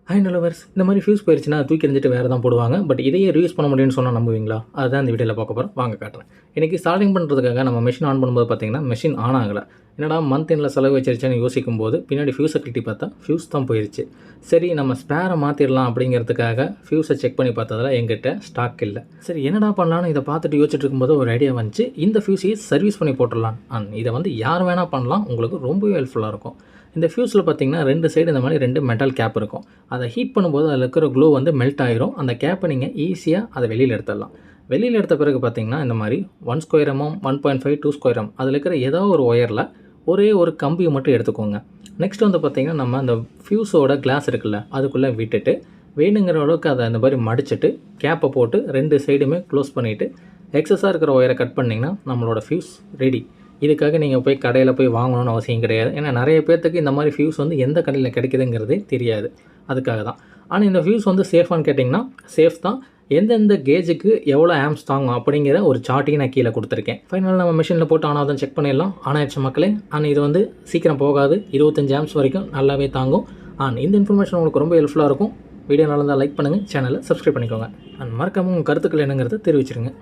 Hi lovers, இந்த மாதிரி fuse போயிருச்சுன்னா தூக்கி எறிஞ்சிட்டு வேறு தான் போடுவாங்க. பட் இதையே ரீயூஸ் பண்ண முடியும்னு சொன்னால் நம்புவீங்களா? அதுதான் இந்த வீடியோவில் பார்க்க போகிறோம். வாங்க காட்டுறேன். இன்றைக்கி ஸ்டார்டிங் பண்ணுறதுக்காக நம்ம மெஷின் ஆன் பண்ணும்போது பார்த்தீங்கன்னா மெஷின் ஆன் ஆகலை. என்னடா மந்த் எண்டில் செலவு வச்சிருச்சேன்னு யோசிக்கும் போது பின்னாடி ஃபியூஸை கிட்டி பார்த்தா ஃபியூஸ் தான் போயிடுச்சு. சரி, நம்ம ஸ்பேரை மாற்றிடலாம் அப்படிங்கிறதுக்காக ஃபியூஸை செக் பண்ணி பார்த்ததில் எங்கிட்ட ஸ்டாக் இல்லை. சரி, என்னடா பண்ணலான்னு இதை பார்த்துட்டு யோசிச்சுட்டு இருக்கும்போது ஒரு ஐடியா வந்துச்சு. இந்த ஃபியூஸையே சர்வீஸ் பண்ணி போட்டுடலாம். இதை யார் வேணால் பண்ணலாம், உங்களுக்கு ரொம்பவே ஹெல்ப்ஃபுல்லாக இருக்கும். இந்த ஃபியூஸில் பார்த்தீங்கன்னா 2 சைடு இந்த மாதிரி 2 மெட்டல் கேப் இருக்கும். அதை ஹீட் பண்ணும்போது அதில் இருக்கிற க்ளோ மெல்ட் ஆகிரும். அந்த கேப்பை நீங்கள் ஈஸியாக அதை வெளியில் எடுத்துடலாம். வெளியில் எடுத்த பிறகு பார்த்தீங்கன்னா இந்த மாதிரி 1 ஸ்கொயர் mm, 1.5, 2 ஸ்கொயர் mm அதில் இருக்கிற ஏதோ ஒரு ஒயரில் ஒரே ஒரு கம்பியை மட்டும் எடுத்துக்கோங்க. நெக்ஸ்ட் பார்த்திங்கன்னா நம்ம அந்த ஃபியூஸோட கிளாஸ் இருக்குல்ல, அதுக்குள்ளே விட்டுட்டு வேணுங்கிற அளவுக்கு அதை அந்த மாதிரி மடிச்சுட்டு கேப்பை போட்டு 2 சைடுமே க்ளோஸ் பண்ணிவிட்டு எக்ஸஸாக இருக்கிற ஒயரை கட் பண்ணிங்கன்னா நம்மளோட ஃபியூஸ் ரெடி. இதுக்காக நீங்கள் போய் கடையில் போய் வாங்கணும்னு அவசியம் கிடையாது. ஏன்னா நிறைய பேர்த்துக்கு இந்த மாதிரி ஃபியூஸ் எந்த கடையில் கிடைக்குதுங்கிறதே தெரியாது. அதுக்காக தான். ஆனால் இந்த ஃபியூஸ் சேஃபான்னு கேட்டிங்கன்னா சேஃப் தான். எந்தெந்த கேஜுக்கு எவ்வளோ ஆம்ஸ் தாங்கும் அப்படிங்கிற ஒரு சார்ட்டையும் நான் கீழே கொடுத்துருக்கேன். ஃபைனலாக நம்ம மிஷினில் போட்டு ஆனாதான் செக் பண்ணிடலாம். ஆனாயிடுச்சு மக்களே. ஆனால் இது சீக்கிரம் போகாது. 25 ஆம்ஸ் வரைக்கும் நல்லாவே தாங்கும். இந்த இன்ஃபர்மேஷன் உங்களுக்கு ரொம்ப ஹெல்ப்ஃபுல்லாக இருக்கும். வீடியோ நல்லா லைக் பண்ணுங்கள், சேனலை சப்ஸ்கிரைப் பண்ணிக்கோங்க. மறக்காமல் உங்கள் கருத்துக்கள் என்னங்கிறத தெரிவிச்சிருங்க.